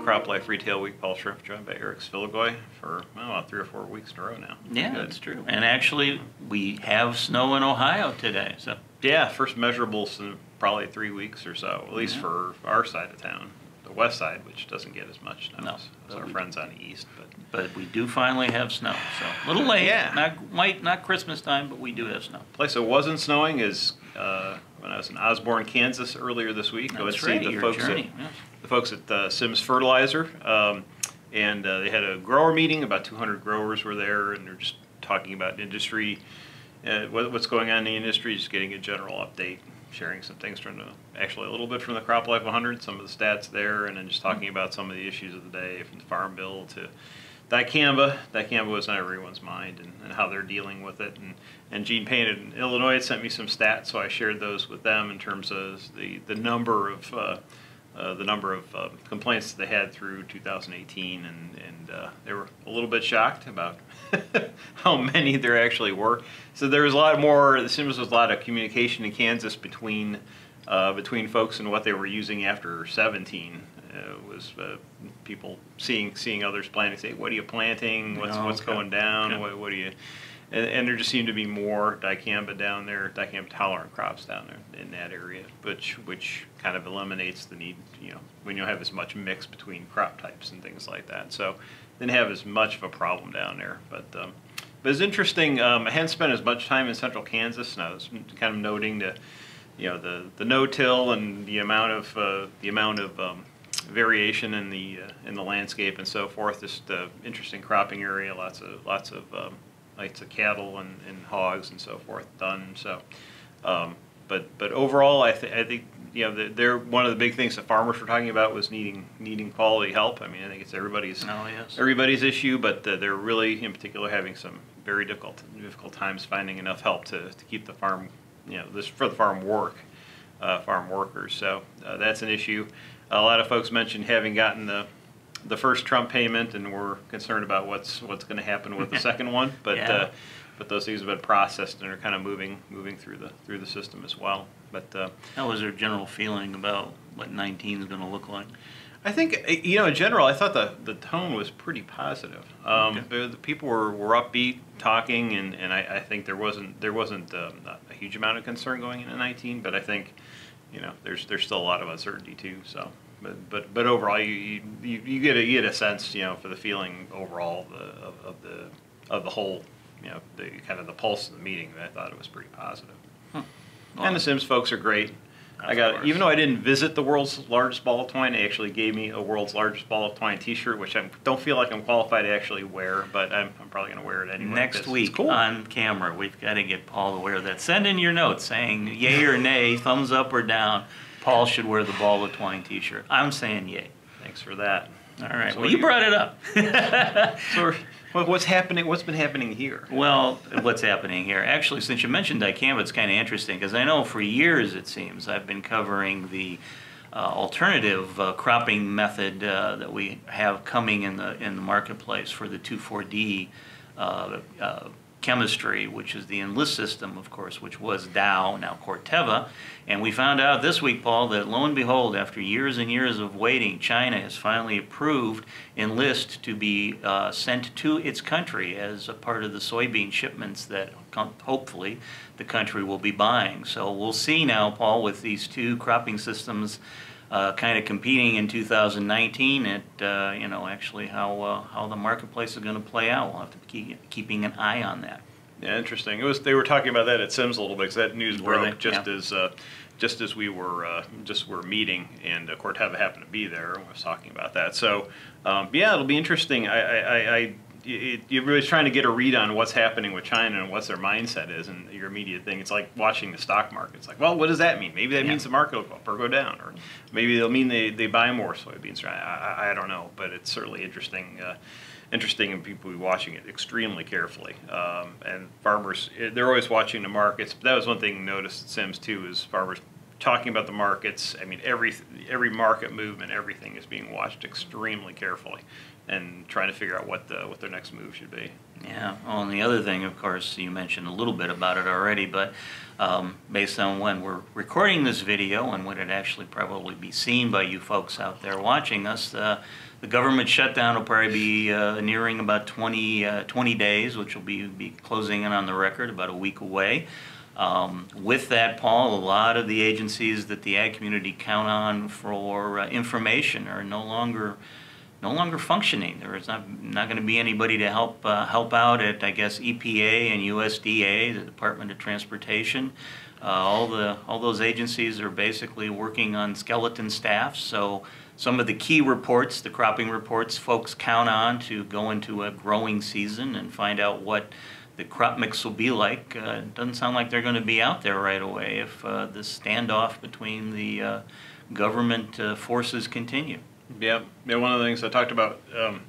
Croplife Retail Week, Paul Schrimpf, joined by Sfiligoj for about 3 or 4 weeks in a row now. Yeah, that's true. And actually, we have snow in Ohio today. So yeah, first measurables in probably 3 weeks or so, at least for our side of town. The west side, which doesn't get as much snow as our friends on the east. But we do finally have snow. So a little late. Yeah. Not Christmas time, but we do have snow. Place that wasn't snowing is when I was in Osborne, Kansas earlier this week. I went to see the folks at Sims Fertilizer, and they had a grower meeting. About 200 growers were there, and they're just talking about industry, what's going on in the industry, just getting a general update, sharing some things from actually a little bit from the Croplife 100, some of the stats there, and then just talking about some of the issues of the day, from the Farm Bill to dicamba. Dicamba was on everyone's mind, and how they're dealing with it. And Gene Payne in Illinois had sent me some stats, so I shared those with them in terms of the number of complaints that they had through 2018, and they were a little bit shocked about how many there actually were. So there was a lot more. It seems there was a lot of communication in Kansas between folks and what they were using after 17. Was people seeing others planting, say, "What are you planting? What's going down? Okay. What do you?" And there just seemed to be more dicamba down there, dicamba tolerant crops down there in that area, which kind of eliminates the need, when you have as much mix between crop types and things like that. So didn't have as much of a problem down there, but it's interesting. I hadn't spent as much time in central Kansas, and I was kind of noting the no-till and the amount of variation in the landscape and so forth. Just interesting cropping area, lots of cattle and hogs and so forth done. So, but overall, I think they're one of the big things the farmers were talking about was needing quality help. I mean, I think it's everybody's issue, but they're really in particular having some very difficult times finding enough help to keep the farm, for the farm workers. So that's an issue. A lot of folks mentioned having gotten the first Trump payment, and we're concerned about what's going to happen with the second one. But but those things have been processed and are kind of moving through the system as well. But how was their general feeling about what 19 is going to look like? I think in general, I thought the tone was pretty positive. The people were upbeat, talking, and I think there wasn't a huge amount of concern going into 19. But I think there's still a lot of uncertainty too. So. But overall, you get a sense, for the feeling overall of the whole, the kind of the pulse of the meeting. I thought it was pretty positive. Well, and the Sims folks are great. Even though I didn't visit the world's largest ball of twine, they actually gave me a world's largest ball of twine T-shirt, which I don't feel like I'm qualified to actually wear, but I'm probably going to wear it anyway. Next week on camera, we've got to get Paul to wear that. Send in your notes saying yay or nay, thumbs up or down. Paul should wear the ball of twine T-shirt. I'm saying yay. Thanks for that. All right. So well, you brought it up. So what's happening? What's been happening here? Well, what's happening here? Actually, since you mentioned dicamba, it's kind of interesting because I know for years, it seems, I've been covering the alternative cropping method that we have coming in the marketplace for the 2,4-D chemistry, which is the Enlist system, of course, which was Dow, now Corteva. And we found out this week, Paul, that lo and behold, after years and years of waiting, China has finally approved Enlist to be sent to its country as a part of the soybean shipments that hopefully the country will be buying. So we'll see now, Paul, with these two cropping systems kind of competing in 2019 at actually how the marketplace is going to play out. We'll have to keep keeping an eye on that. Yeah, interesting. They were talking about that at Sims a little bit because that news broke just as we were meeting, and Corteva happened to be there and was talking about that. So yeah, it'll be interesting. You're really trying to get a read on what's happening with China and what their mindset is, and your immediate thing. It's like watching the stock market. It's like, well, what does that mean? Maybe that means the market will go up or go down, or maybe it'll mean they buy more soybeans. I don't know, but it's certainly interesting. Interesting, and people will be watching it extremely carefully. And farmers, they're always watching the markets. But that was one thing noticed at Sims too, is farmers talking about the markets. I mean, every market movement, everything is being watched extremely carefully, and trying to figure out what their next move should be. Yeah. Well, and the other thing, of course, you mentioned a little bit about it already, but based on when we're recording this video and when it actually probably be seen by you folks out there watching us, The government shutdown will probably be nearing about 20 days, which will be closing in on the record, about a week away. With that, Paul, a lot of the agencies that the ag community count on for information are no longer functioning. There is not going to be anybody to help out at, I guess, EPA and USDA, the Department of Transportation. All those agencies are basically working on skeleton staff. So some of the key reports, the cropping reports, folks count on to go into a growing season and find out what the crop mix will be like. It doesn't sound like they're going to be out there right away if this standoff between the government forces continue. Yeah. One of the things I talked about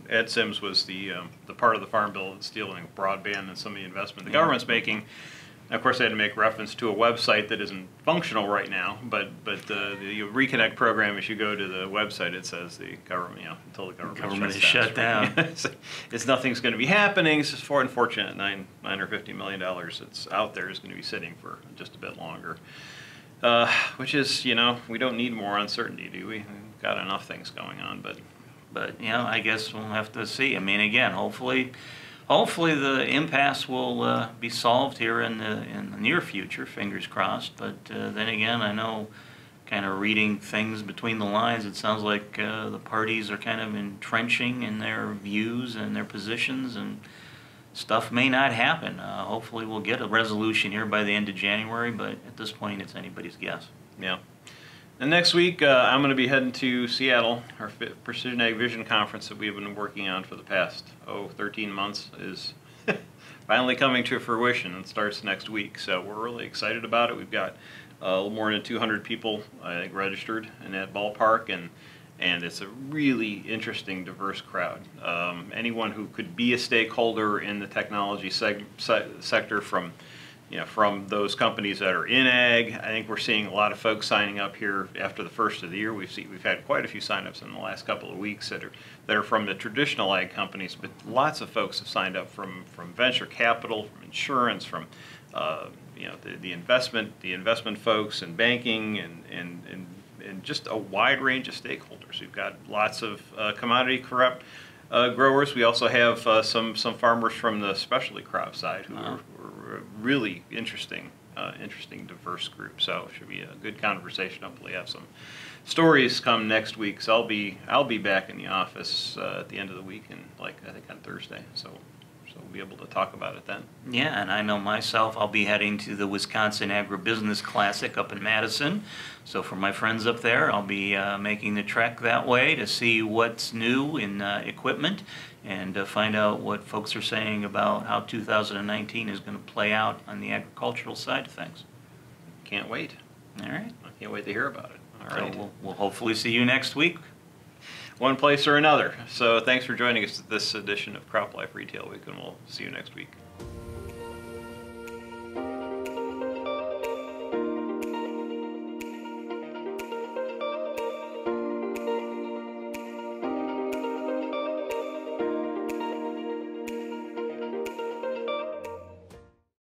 at Sims was the part of the Farm Bill that's dealing with broadband and some of the investment the government's making. And of course, they had to make reference to a website that isn't functional right now. But the Reconnect program, as you go to the website, it says the government, until the government is shut down. It's nothing's going to be happening. It's just unfortunate. $950 million that's out there is going to be sitting for just a bit longer. Which is, we don't need more uncertainty, do we? We've got enough things going on, but I guess we'll have to see. I mean, again, hopefully the impasse will be solved here in the near future. Fingers crossed. But then again, I know, kind of reading things between the lines, it sounds like the parties are kind of entrenching in their views and their positions, and stuff may not happen. Hopefully we'll get a resolution here by the end of January, but at this point it's anybody's guess. Yeah. And next week I'm going to be heading to Seattle. Our PrecisionAg Vision Conference that we've been working on for the past 13 months is finally coming to fruition and starts next week. So we're really excited about it. We've got a little more than 200 people, I think, registered in that ballpark, and it's a really interesting, diverse crowd. Anyone who could be a stakeholder in the technology sector, from those companies that are in ag. I think we're seeing a lot of folks signing up here after the first of the year. We've had quite a few signups in the last couple of weeks that are from the traditional ag companies, but lots of folks have signed up from venture capital, from insurance, from the investment folks, and banking, and just a wide range of stakeholders. We've got lots of commodity crop growers. We also have some farmers from the specialty crop side who are really interesting, diverse group. So it should be a good conversation. Hopefully, have some stories come next week. So I'll be back in the office at the end of the week, and I think on Thursday. So we'll be able to talk about it then. Yeah, and I know myself, I'll be heading to the Wisconsin Agribusiness Classic up in Madison. So for my friends up there, I'll be making the trek that way to see what's new in equipment and find out what folks are saying about how 2019 is going to play out on the agricultural side of things. Can't wait. All right. I can't wait to hear about it. All right. So we'll hopefully see you next week. One place or another. So thanks for joining us at this edition of Croplife Retail Week, and we'll see you next week.